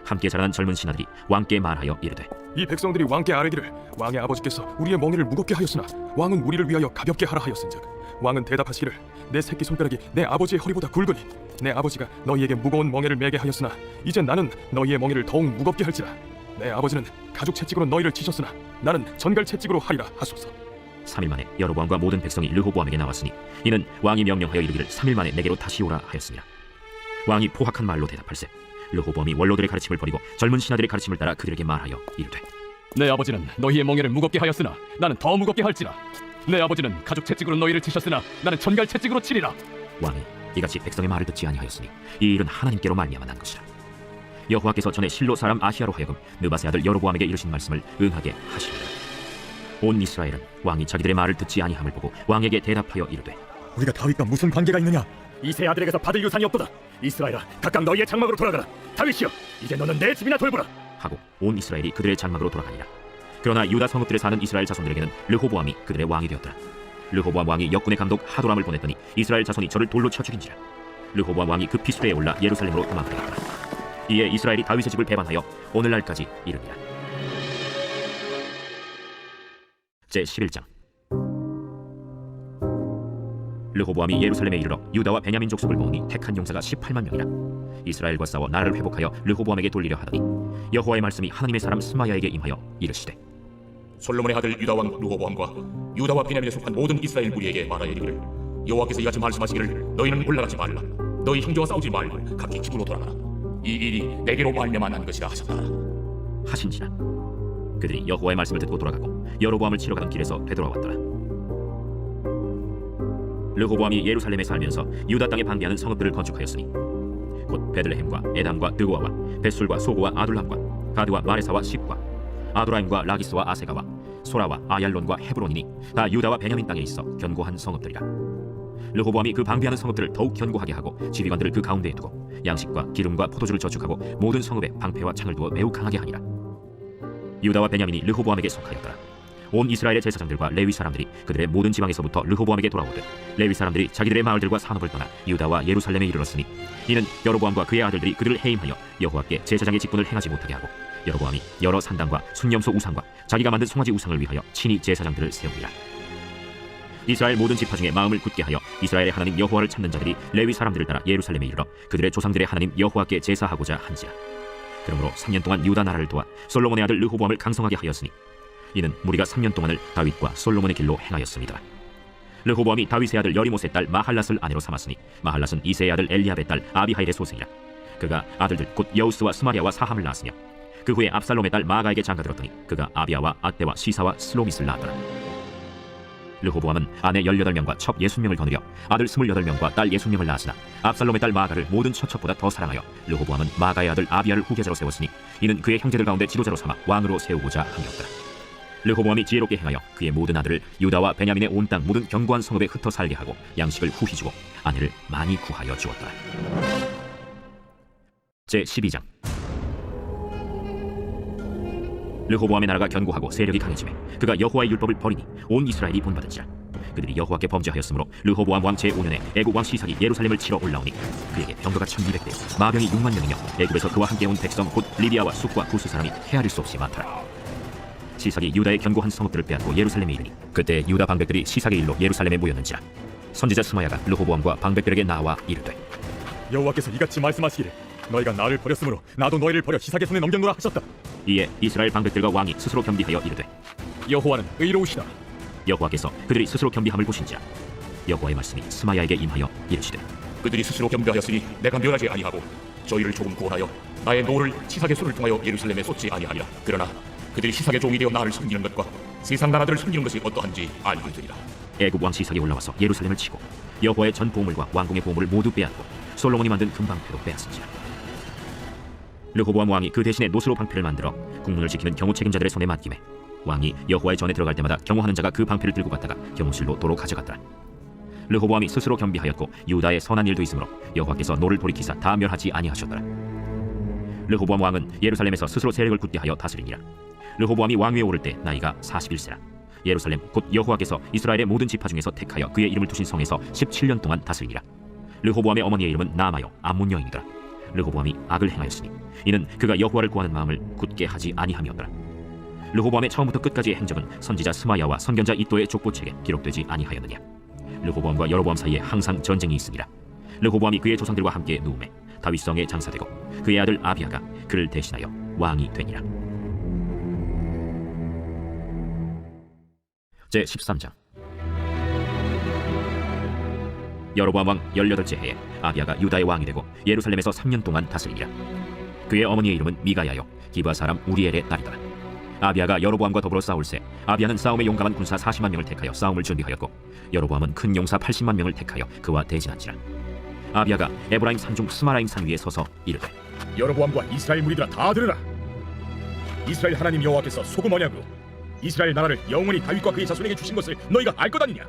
함께 자라난 젊은 신하들이 왕께 말하여 이르되 이 백성들이 왕께 아뢰기를 왕의 아버지께서 우리의 멍에를 무겁게 하였으나 왕은 우리를 위하여 가볍게 하라 하였은즉 왕은 대답하시기를 내 새끼 손가락이 내 아버지의 허리보다 굵으니 내 아버지가 너희에게 무거운 멍에를 매게 하였으나 이제 나는 너희의 멍에를 더욱 무겁게 할지라. 내 아버지는 가죽 채찍으로 너희를 치셨으나 나는 전갈 채찍으로 하리라 하소서. 3일 만에 여로보암과 모든 백성이 르호보암에게 나왔으니 이는 왕이 명령하여 이르기를 3일 만에 내게로 다시 오라 하였습니다. 왕이 포악한 말로 대답할세 르호보암이 원로들의 가르침을 버리고 젊은 신하들의 가르침을 따라 그들에게 말하여 이르되 내 아버지는 너희의 멍에를 무겁게 하였으나 나는 더 무겁게 할지라. 내 아버지는 가죽 채찍으로 너희를 치셨으나 나는 전갈 채찍으로 치리라. 왕이 이같이 백성의 말을 듣지 아니하였으니 이 일은 하나님께로 말미암아 난 것이라. 여호와께서 전에 실로 사람 아히야로 하여금 느바세 아들 여로보암에게 이르신 말씀을 응하게 하시니라. 온 이스라엘은 왕이 자기들의 말을 듣지 아니함을 보고 왕에게 대답하여 이르되 우리가 다윗과 무슨 관계가 있느냐? 이 세 아들에게서 받을 유산이 없도다. 이스라엘아, 각각 너희의 장막으로 돌아가라. 다윗이여, 이제 너는 내 집이나 돌보라. 하고 온 이스라엘이 그들의 장막으로 돌아가니라. 그러나 유다 성읍들에 사는 이스라엘 자손들에게는 르호보암이 그들의 왕이 되었더라. 르호보암 왕이 역군의 감독 하도람을 보냈더니 이스라엘 자손이 저를 돌로 쳐 죽인지라. 르호보암 왕이 급히 수레에 올라 예루살렘으로 도망하였더라. 이에 이스라엘이 다윗의 집을 배반하여 오늘날까지 이르니라. 제11장. 르호보암이 예루살렘에 이르러 유다와 베냐민 족속을 모으니 택한 용사가 18만 명이라. 이스라엘과 싸워 나라를 회복하여 르호보암에게 돌리려 하더니 여호와의 말씀이 하나님의 사람 스마야에게 임하여 이르시되 솔로몬의 아들 유다 왕 르호보암과 유다와 베냐민에 속한 모든 이스라엘 무리에게 말하여 이르기를 여호와께서 이같이 말씀하시기를 너희는 올라가지 말라. 너희 형제와 싸우지 말고 각기 집으로 돌아가라. 이 일이 내게로 말미암아 난 것이라 하셨더라. 하신지라. 그들이 여호와의 말씀을 듣고 돌아가고 여로보암을 치러 가던 길에서 되돌아왔더라. 르호보암이 예루살렘에 살면서 유다 땅에 방비하는 성읍들을 건축하였으니 곧 베들레헴과 에담과 드고아와 벳술과 소고와 아둘람과 가드와 마레사와 십과 아도라임과 라기스와 아세가와 소라와 아얄론과 헤브론이니 다 유다와 베냐민 땅에 있어 견고한 성읍들이라. 르호보암이 그 방비하는 성읍들을 더욱 견고하게 하고 지휘관들을 그 가운데에 두고 양식과 기름과 포도주를 저축하고 모든 성읍에 방패와 창을 두어 매우 강하게 하니라. 유다와 베냐민이 르호보암에게 속하였더라. 온 이스라엘의 제사장들과 레위 사람들이 그들의 모든 지방에서부터 르호보암에게 돌아오되 레위 사람들이 자기들의 마을들과 산업을 떠나 유다와 예루살렘에 이르렀으니 이는 여로보암과 그의 아들들이 그들을 해임하여 여호와께 제사장의 직분을 행하지 못하게 하고 여로보암이 여러 산당과 순념소 우상과 자기가 만든 송아지 우상을 위하여 친히 제사장들을 세우니라. 이스라엘 모든 지파 중에 마음을 굳게 하여 이스라엘의 하나님 여호와를 찾는 자들이 레위 사람들을 따라 예루살렘에 이르러 그들의 조상들의 하나님 여호와께 제사하고자 한지라. 그러므로 3년 동안 유다 나라를 도와 솔로몬의 아들 르호보암을 강성하게 하였으니 이는 무리가 3년 동안을 다윗과 솔로몬의 길로 행하였습니다. 르호보암이 다윗의 아들 여리못의 딸 마할랏을 아내로 삼았으니 마할랏은 이새의 아들 엘리압의 딸 아비하일의 소생이라. 그가 아들들 곧 여우스와 스마리아와 사함을 낳았으며 그 후에 압살롬의 딸 마가에게 장가들었더니 그가 아비아와 아떼와 시사와 슬로밋을 낳았더라. 르호보암은 아내 18명과 첩 60명을 거느려 아들 28명과 딸 60명을 낳았으나 압살롬의 딸 마아가를 모든 처첩보다 더 사랑하여 르호보암은 마아가의 아들 아비야를 후계자로 세웠으니 이는 그의 형제들 가운데 지도자로 삼아 왕으로 세우고자 함이었더라. 르호보암이 지혜롭게 행하여 그의 모든 아들을 유다와 베냐민의 온 땅 모든 견고한 성읍에 흩어 살게 하고 양식을 후히 주고 아내를 많이 구하여 주었더라. 제12장. 르호보암의 나라가 견고하고 세력이 강해지매 그가 여호와의 율법을 버리니 온 이스라엘이 본받은지라. 그들이 여호와께 범죄하였으므로 르호보암 왕 제5년에 애굽 왕 시삭이 예루살렘을 치러 올라오니 그에게 병거가 1200대 마병이 6만 명이며 애굽에서 그와 함께 온 백성 곧 리비아와 숫과 구스 사람이 헤아릴 수 없이 많더라. 시삭이 유다의 견고한 성읍들을 빼앗고 예루살렘에 이르니 그때 유다 방백들이 시삭의 일로 예루살렘에 모였는지라. 선지자 스마야가 르호보암과 방백들에게 나와 이르되 여호와께서 이같이 말씀하시기를 너희가 나를 버렸으므로 나도 너희를 버려 시삭의 손에 넘겨노라 하셨다. 이에 이스라엘 방백들과 왕이 스스로 겸비하여 이르되 여호와는 의로우시다. 여호와께서 그들이 스스로 겸비함을 보신지라. 여호와의 말씀이 스마야에게 임하여 이르시되 그들이 스스로 겸비하였으니 내가 멸하지 아니하고 저희를 조금 구원하여 나의 노를 시삭의 손을 통하여 예루살렘에 쏟지 아니하리라. 그러나 그들이 시삭의 종이 되어 나를 섬기는 것과 세상 나라들을 섬기는 것이 어떠한지 알게 되리라. 애굽 왕 시삭이 올라와서 예루살렘을 치고 여호와의 전 보물과 왕궁의 보물을 모두 빼앗고 솔로몬이 만든 금방패도 빼앗은지라. 르호보암 왕이 그 대신에 노스로 방패를 만들어 국문을 지키는 경호 책임자들의 손에 맡기매 왕이 여호와의 전에 들어갈 때마다 경호하는 자가 그 방패를 들고 갔다가 경호실로 도로 가져갔더라. 르호보암이 스스로 겸비하였고 유다의 선한 일도 있으므로 여호와께서 노를 돌이키사 다 멸하지 아니하셨더라. 르호보암 왕은 예루살렘에서 스스로 세력을 굳게하여 다스리니라. 르호보암이 왕위에 오를 때 나이가 41세라. 예루살렘 곧 여호와께서 이스라엘의 모든 지파 중에서 택하여 그의 이름을 두신 성에서 17년 동안 다스리니라. 르호보암의 어머니의 이름은 나아마요 암몬 여인이더라. 르호보암이 악을 행하였으니 이는 그가 여호와를 구하는 마음을 굳게 하지 아니함이었더라. 르호보암의 처음부터 끝까지의 행적은 선지자 스마야와 선견자 이도의 족보책에 기록되지 아니하였느냐. 르호보암과 여로보암 사이에 항상 전쟁이 있으니라. 르호보암이 그의 조상들과 함께 누움에 다윗성에 장사되고 그의 아들 아비야가 그를 대신하여 왕이 되니라. 제13장. 여로보암 왕 18째 해에 아비야가 유다의 왕이 되고 예루살렘에서 3년 동안 다스리니라. 그의 어머니의 이름은 미가야요 기브아 사람 우리엘의 딸이더라. 아비야가 여로보암과 더불어 싸울새 아비야는 싸움에 용감한 군사 40만 명을 택하여 싸움을 준비하였고 여로보암은 큰 용사 80만 명을 택하여 그와 대진한지라. 아비야가 에브라임 산중 스마라임 산 위에 서서 이르되 여로보암과 이스라엘 무리들아 다 들으라. 이스라엘 하나님 여호와께서 소금 언약으로 이스라엘 나라를 영원히 다윗과 그의 자손에게 주신 것을 너희가 알 것 아니냐.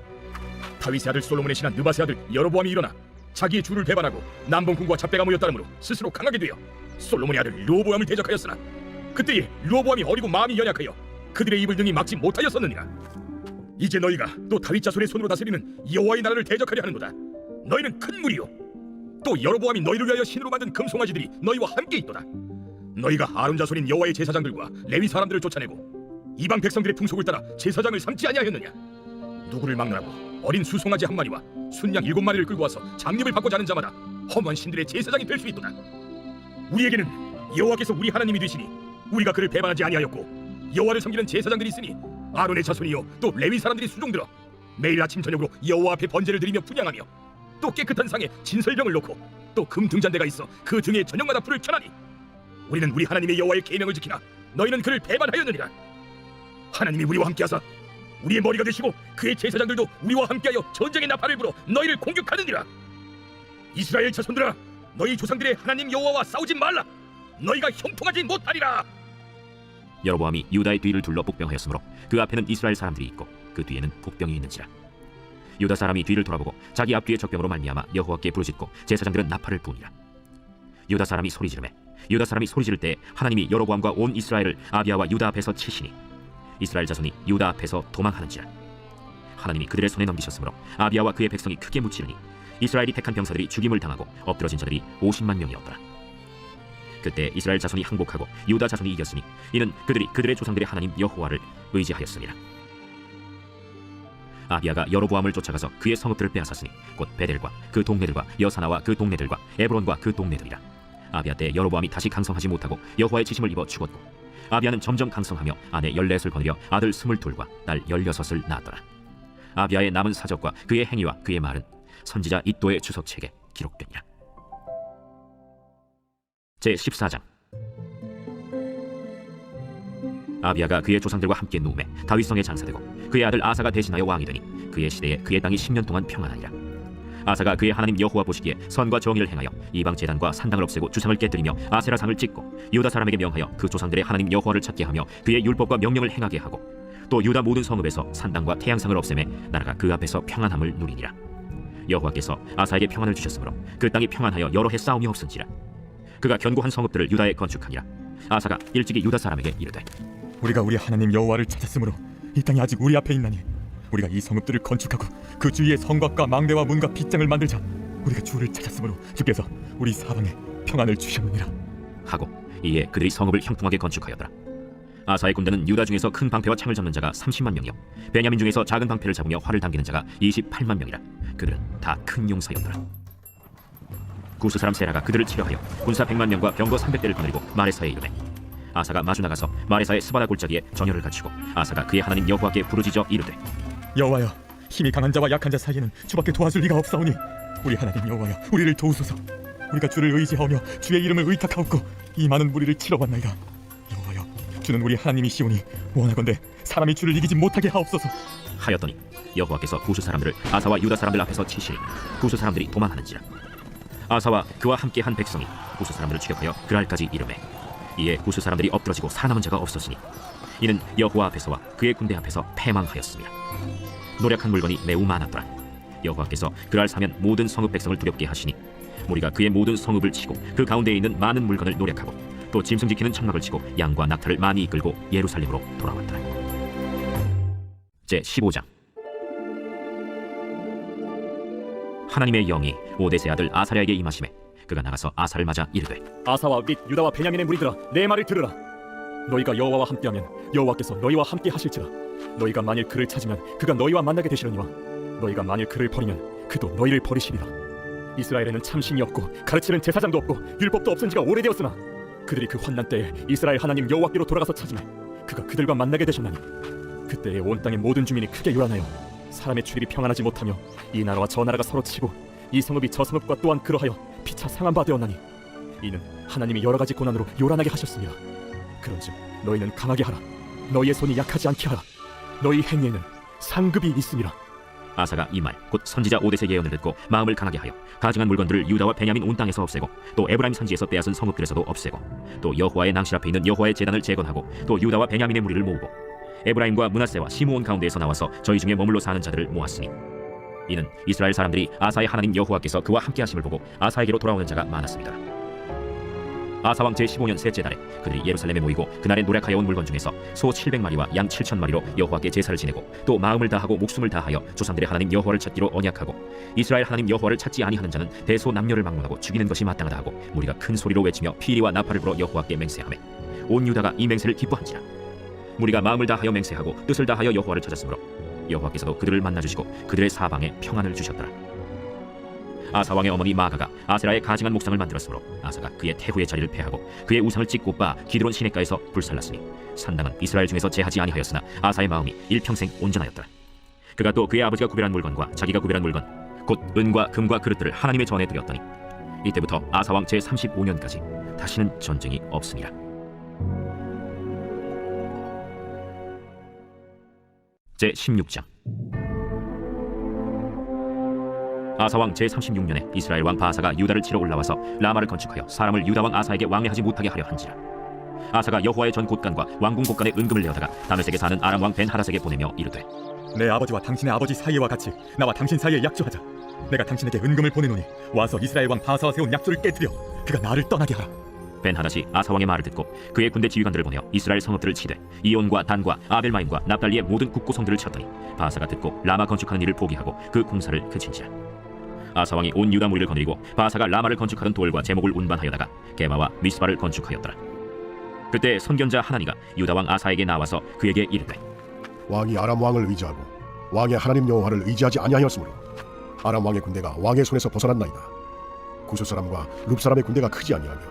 다윗의 아들 솔로몬의 신한 느바스의 아들 여로보암이 일어나 자기의 주를 배반하고 남봉군과 잡배가 모였다름으로 스스로 강하게 되어 솔로몬의 아들 르호보암을 대적하였으나 그때에 르호보암이 어리고 마음이 연약하여 그들의 입을 능히 막지 못하였었느니라. 이제 너희가 또 다윗 자손의 손으로 다스리는 여호와의 나라를 대적하려 하는도다. 너희는 큰 무리요 또 여로보암이 너희를 위하여 신으로 만든 금송아지들이 너희와 함께 있도다. 너희가 아론 자손인 여호와의 제사장들과 레위 사람들을 쫓아내고 이방 백성들의 풍속을 따라 제사장을 삼지 아니하였느냐. 누구를 막느라고 어린 수송아지 한 마리와 순양 7마리를 끌고 와서 장립을 받고 자는 자마다 험한 신들의 제사장이 될 수 있도다. 우리에게는 여호와께서 우리 하나님이 되시니 우리가 그를 배반하지 아니하였고 여호와를 섬기는 제사장들이 있으니 아론의 자손이요 또 레위 사람들이 수종들어 매일 아침 저녁으로 여호와 앞에 번제를 드리며 분향하며 또 깨끗한 상에 진설병을 놓고 또 금 등잔대가 있어 그 등에 저녁마다 불을 켜나니 우리는 우리 하나님의 여호와의 계명을 지키나 너희는 그를 배반하였느니라. 하나님이 우리와 함께하사 우리의 머리가 되시고 그의 제사장들도 우리와 함께하여 전쟁의 나팔을 불어 너희를 공격하느니라. 이스라엘 자손들아 너희 조상들의 하나님 여호와와 싸우지 말라. 너희가 형통하지 못하리라. 여로보암이 유다의 뒤를 둘러 복병하였으므로 그 앞에는 이스라엘 사람들이 있고 그 뒤에는 복병이 있는지라. 유다 사람이 뒤를 돌아보고 자기 앞뒤의 적병으로 말미암아 여호와께 부르짖고 제사장들은 나팔을 부으니라. 유다 사람이 소리 지르매 유다 사람이 소리 지를 때 하나님이 여로보암과 온 이스라엘을 아비야와 유다 앞에서 치시니 이스라엘 자손이 유다 앞에서 도망하는지라. 하나님이 그들의 손에 넘기셨으므로 아비야와 그의 백성이 크게 묻히르니 이스라엘이 택한 병사들이 죽임을 당하고 엎드러진 자들이 50만 명이었더라. 그때 이스라엘 자손이 항복하고 유다 자손이 이겼으니 이는 그들이 그들의 조상들의 하나님 여호와를 의지하였습니다. 아비야가 여로보암을 쫓아가서 그의 성읍들을 빼앗았으니 곧 베델과 그 동네들과 여사나와 그 동네들과 에브론과 그 동네들이라. 아비야 때 여로보암이 다시 강성하지 못하고 여호와의 지심을 입어 죽었고 아비야는 점점 강성하며 아내 14을 거느려 아들 22과 딸 16을 낳았더라. 아비야의 남은 사적과 그의 행위와 그의 말은 선지자 이도의 주석책에 기록되니라. 제14장. 아비야가 그의 조상들과 함께 누움에 다윗성에 장사되고 그의 아들 아사가 대신하여 왕이 되니 그의 시대에 그의 땅이 10년 동안 평안하니라. 아사가 그의 하나님 여호와 보시기에 선과 정의를 행하여 이방 제단과 산당을 없애고 주상을 깨뜨리며 아세라상을 찍고 유다 사람에게 명하여 그 조상들의 하나님 여호와를 찾게 하며 그의 율법과 명령을 행하게 하고 또 유다 모든 성읍에서 산당과 태양상을 없애매 나라가 그 앞에서 평안함을 누리니라. 여호와께서 아사에게 평안을 주셨으므로 그 땅이 평안하여 여러 해 싸움이 없은지라. 그가 견고한 성읍들을 유다에 건축하니라. 아사가 일찍이 유다 사람에게 이르되 우리가 우리 하나님 여호와를 찾았으므로 이 땅이 아직 우리 앞에 있나니 우리가 이 성읍들을 건축하고 그 주위에 성곽과 망대와 문과 빗장을 만들자. 우리가 주를 찾았으므로 주께서 우리 사방에 평안을 주셨느니라 하고 이에 그들이 성읍을 형통하게 건축하였더라. 아사의 군대는 유다 중에서 큰 방패와 창을 잡는 자가 30만 명이요 베냐민 중에서 작은 방패를 잡으며 활을 당기는 자가 28만 명이라. 그들은 다 큰 용사였더라. 구스 사람 세라가 그들을 치려하여 군사 100만 명과 병거 300대를 거느리고 마레사에 이르매 아사가 마주 나가서 마레사의 스바다 골짜기에 전열을 갖추고 아사가 그의 하나님 여호와께 부르짖어 이르되 여호와여, 힘이 강한 자와 약한 자 사이에는 주밖에 도와줄 리가 없사오니 우리 하나님 여호와여, 우리를 도우소서. 우리가 주를 의지하오며 주의 이름을 의탁하옵고 이 많은 무리를 치러 왔나이다. 여호와여, 주는 우리 하나님이시오니 원하건대 사람이 주를 이기지 못하게 하옵소서. 하였더니 여호와께서 구스 사람들을 아사와 유다 사람들 앞에서 치시니 구스 사람들이 도망하는지라. 아사와 그와 함께한 백성이 구스 사람들을 추격하여 그랄까지 이르매 이에 구스 사람들이 엎드러지고 살아남은 자가 없었으니 이는 여호와 앞에서와 그의 군대 앞에서 패망하였습니다. 노력한 물건이 매우 많았더라. 여호와께서 그랄 사면 모든 성읍 백성을 두렵게 하시니 무리가 그의 모든 성읍을 치고 그 가운데에 있는 많은 물건을 노력하고 또 짐승 지키는 천막을 치고 양과 낙타를 많이 이끌고 예루살렘으로 돌아왔더라. 제 15장. 하나님의 영이 오데세 아들 아사랴에게 임하시매 그가 나가서 아사를 맞아 이르되 아사와 및 유다와 베냐민의 무리들아, 내 말을 들으라. 너희가 여호와와 함께하면 여호와께서 너희와 함께 하실지라. 너희가 만일 그를 찾으면 그가 너희와 만나게 되시려니와 너희가 만일 그를 버리면 그도 너희를 버리시리라. 이스라엘에는 참신이 없고 가르치는 제사장도 없고 율법도 없은 지가 오래되었으나 그들이 그 환난 때에 이스라엘 하나님 여호와께로 돌아가서 찾으매 그가 그들과 만나게 되셨나니 그때에 온 땅의 모든 주민이 크게 요란하여 사람의 출입이 평안하지 못하며 이 나라와 저 나라가 서로 치고 이 성읍이 저 성읍과 또한 그러하여 피차 상한 바 되었나니 이는 하나님이 여러 가지 고난으로 요란하게 하셨습니다. 그런즉 너희는 강하게 하라. 너희의 손이 약하지 않게 하라. 너희 행위에는 상급이 있음이라. 아사가 이 말 곧 선지자 오데세 예언을 듣고 마음을 강하게 하여 가증한 물건들을 유다와 베냐민 온 땅에서 없애고 또 에브라임 산지에서 빼앗은 성읍들에서도 없애고 또 여호와의 낭실 앞에 있는 여호와의 제단을 재건하고 또 유다와 베냐민의 무리를 모으고 에브라임과 므낫세와 시므온 가운데에서 나와서 저희 중에 머물러 사는 자들을 모았으니 이는 이스라엘 사람들이 아사의 하나님 여호와께서 그와 함께 하심을 보고 아사에게로 돌아오는 자가 많았습니다. 아사 왕 제15년 셋째 달에 그들이 예루살렘에 모이고 그날에 노력하여 온 물건 중에서 소 700마리와 양 7,000마리로 여호와께 제사를 지내고 또 마음을 다하고 목숨을 다하여 조상들의 하나님 여호와를 찾기로 언약하고 이스라엘 하나님 여호와를 찾지 아니하는 자는 대소 남녀를 막론하고 죽이는 것이 마땅하다 하고 무리가 큰 소리로 외치며 피리와 나팔을 불어 여호와께 맹세하매 온 유다가 이 맹세를 기뻐한지라. 무리가 마음을 다하여 맹세하고 뜻을 다하여 여호와를 찾았으므로 여호와께서도 그들을 만나주시고 그들의 사방에 평안을 주셨더라. 아사 왕의 어머니 마아가가 아세라의 가증한 목상을 만들었으므로 아사가 그의 태후의 자리를 폐하고 그의 우상을 찢고 빠 기드론 시냇가에서 불살랐으니 산당은 이스라엘 중에서 제하지 아니하였으나 아사의 마음이 일평생 온전하였더라. 그가 또 그의 아버지가 구별한 물건과 자기가 구별한 물건 곧 은과 금과 그릇들을 하나님의 전에 드렸더니 이때부터 아사 왕 제35년까지 다시는 전쟁이 없으니라. 제16장. 아사왕 제36년에 이스라엘 왕 바아사가 유다를 치러 올라와서 라마를 건축하여 사람을 유다 왕 아사에게 왕래하지 못하게 하려 한지라. 아사가 여호와의 전 곳간과 왕궁 곳간의 은금을 내어다가 다메섹에 사는 아람 왕 벤하닷에게 보내며 이르되 내 아버지와 당신의 아버지 사이와 같이 나와 당신 사이에 약조하자. 내가 당신에게 은금을 보내노니 와서 이스라엘 왕 바아사와 세운 약조를 깨뜨려 그가 나를 떠나게 하라. 벤하닷이 아사 왕의 말을 듣고 그의 군대 지휘관들을 보내어 이스라엘 성읍들을 치되 이온과 단과 아벨마임과 납달리의 모든 국고성들을 쳤더니 바아사가 듣고 라마 건축하는 일을 포기하고 그 공사를 그친지라. 아사 왕이 온 유다 무리를 거느리고 바아사가 라마를 건축하던 돌과 제목을 운반하여다가 게바와 미스바를 건축하였더라. 그때 선견자 하나니가 유다 왕 아사에게 나와서 그에게 이르되 왕이 아람 왕을 의지하고 왕의 하나님 여호와를 의지하지 아니하였으므로 아람 왕의 군대가 왕의 손에서 벗어났나이다. 구스 사람과 룹 사람의 군대가 크지 아니하며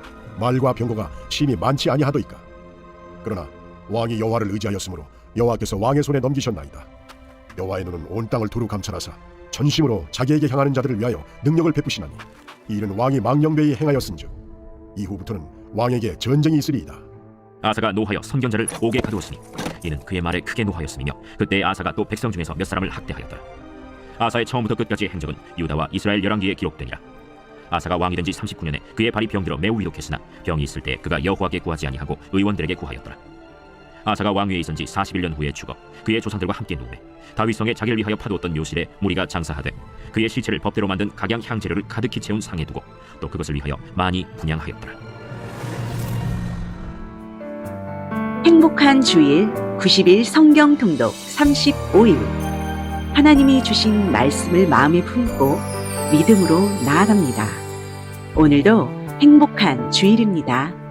말과 병거가 심히 많지 아니하도이까. 그러나 왕이 여호와를 의지하였으므로 여호와께서 왕의 손에 넘기셨나이다. 여호와의 눈은 온 땅을 두루 감찰하사 전심으로 자기에게 향하는 자들을 위하여 능력을 베푸시나니 이 일은 왕이 망령되이 행하였은즉 이후부터는 왕에게 전쟁이 있으리이다. 아사가 노하여 선견자를 옥에 가두었으니 이는 그의 말에 크게 노하였음이며 그때 아사가 또 백성 중에서 몇 사람을 학대하였더라. 아사의 처음부터 끝까지의 행적은 유다와 이스라엘 열왕기에 기록되니라. 아사가 왕이 된 지 39년에 그의 발이 병들어 매우 위독했으나 병이 있을 때 그가 여호와께 구하지 아니하고 의원들에게 구하였더라. 아사가 왕위에 있은 지 41년 후에 죽어 그의 조상들과 함께 누우매 다윗성에 자기를 위하여 파두었던 묘실에 무리가 장사하되 그의 시체를 법대로 만든 각양 향재료를 가득히 채운 상에 두고 또 그것을 위하여 많이 분향하였더라. 행복한 주일 90일 성경 통독 35일. 하나님이 주신 말씀을 마음에 품고 믿음으로 나아갑니다. 오늘도 행복한 주일입니다.